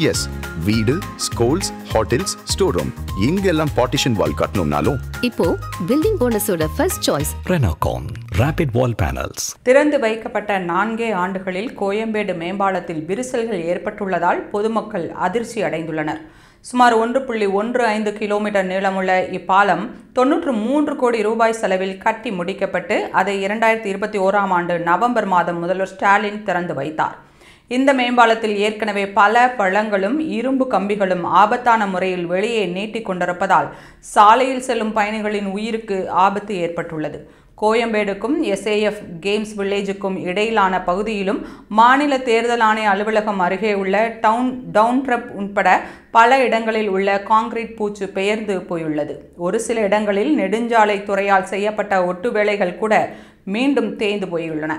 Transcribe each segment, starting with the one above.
S, வீடு, schools, hotels, store room இங்கெல்லாம் partition wall கட்டணும்னாலும் இப்போ பில்டிங் ஓனர்ஸோட first choice Renocon Rapid Wall Panels. திறந்து வைக்கப்பட்ட 4 ஆண்டுகளில் கோயம்பேடு மேம்பாலத்தில் விரிசல்கள் ஏற்பட்டுள்ளதால் பொதுமக்கள் அதிர்ச்சி அடைந்துள்ளனர். சுமார் 1.15 கிலோமீட்டர் நீளமுள்ள இப்பாலம் 93 கோடி ரூபாய் செலவில் கட்டி முடிக்கப்பட்டு அதை 2021ஆம் ஆண்டு நவம்பர் மாதம் முதல்வர் ஸ்டாலின் திறந்து வைத்தார். இந்த மேம்பாலத்தில் ஏற்கனவே பல பள்ளங்களும் இரும்பு கம்பிகளும் ஆபத்தான முறையில் வெளியே நீட்டிக் கொண்டிருப்பதால் சாலையில் செல்லும் பயணிகளின் உயிருக்கு ஆபத்து ஏற்பட்டுள்ளது. கோயம்பேடுக்கும் SAF கேம்ஸ் வில்லேஜுக்கும் இடையிலான பகுதியிலும் மாநில தேர்தல் ஆணைய அலுவலகம் அருகே உள்ள டவுன்ட்ரப் உட்பட பல இடங்களில் உள்ள கான்கிரீட் பூச்சு பெயர்ந்து போயுள்ளது. ஒரு சில இடங்களில் நெடுஞ்சாலை துறையால் செய்யப்பட்ட ஒட்டு வேலைகள் கூட மீண்டும் தேய்ந்து போயுள்ளன.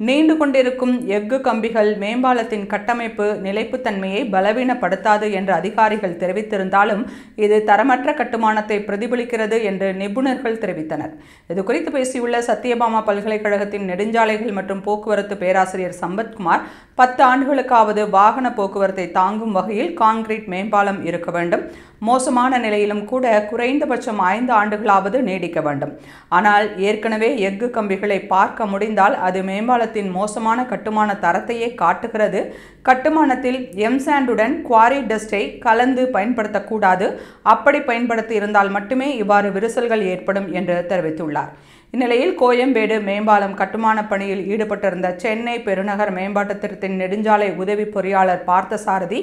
நீண்டு கொண்டிருக்கும் எஃகு கம்பிகள் மேம்பாலத்தின் கட்டமைப்பு நிலைப்புத்தன்மையை பலவீனப்படுத்தாது என்று அதிகாரிகள் தெரிவித்திருந்தாலும் இது தரமற்ற கட்டுமானத்தை பிரதிபலிக்கிறது என்று நிபுணர்கள் தெரிவித்தனர். இதுகுறித்து பேசியுள்ள சத்யபாமா பல்கலைக்கழகத்தின் நெடுஞ்சாலைகள் மற்றும் போக்குவரத்து பேராசிரியர் சம்பத்குமார், 10 ஆண்டுகளுக்காவது வாகன போக்குவரத்தை தாங்கும் வகையில் கான்கிரீட் மேம்பாலம் இருக்க வேண்டும். மோசமான நிலையிலும் கூட குறைந்தபட்சம் 5 ஆண்டுகளாவது நீடிக்க வேண்டும். ஆனால் ஏற்கனவே எஃகு கம்பிகளை பார்க்க முடிந்தால் அது மேம்பாலத்தின் மோசமான கட்டுமான தரத்தையே காட்டுகிறது. கட்டுமானத்தில் எம்சாண்டுடன் குவாரி டஸ்டை கலந்து பயன்படுத்தக்கூடாது. அப்படி பயன்படுத்தி இருந்தால் மட்டுமே இவ்வாறு விரிசல்கள் ஏற்படும் என்று தெரிவித்துள்ளார். இந்நிலையில் கோயம்பேடு மேம்பாலம் கட்டுமான பணியில் ஈடுபட்டிருந்த சென்னை பெருநகர் மேம்பாட்டு திட்டத்தின் நெடுஞ்சாலை உதவி பொறியாளர் பார்த்தசாரதி,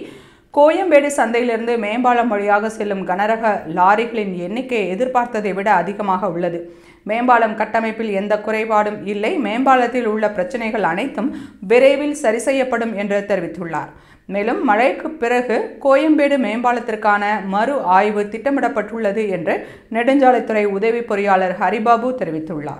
கோயம்பேடு சந்தையிலிருந்து மேம்பாலம் வழியாக செல்லும் கனரக லாரிகளின் எண்ணிக்கை எதிர்பார்த்ததை விட அதிகமாக உள்ளது. மேம்பாலம் கட்டமைப்பில் எந்த குறைபாடும் இல்லை. மேம்பாலத்தில் உள்ள பிரச்சனைகள் அனைத்தும் விரைவில் சரி செய்யப்படும் என்று தெரிவித்துள்ளார். மேலும் மழைக்கு பிறகு கோயம்பேடு மேம்பாலத்திற்கான மறு ஆய்வு திட்டமிடப்பட்டுள்ளது என்று நெடுஞ்சாலைத்துறை உதவி பொறியாளர் ஹரிபாபு தெரிவித்துள்ளார்.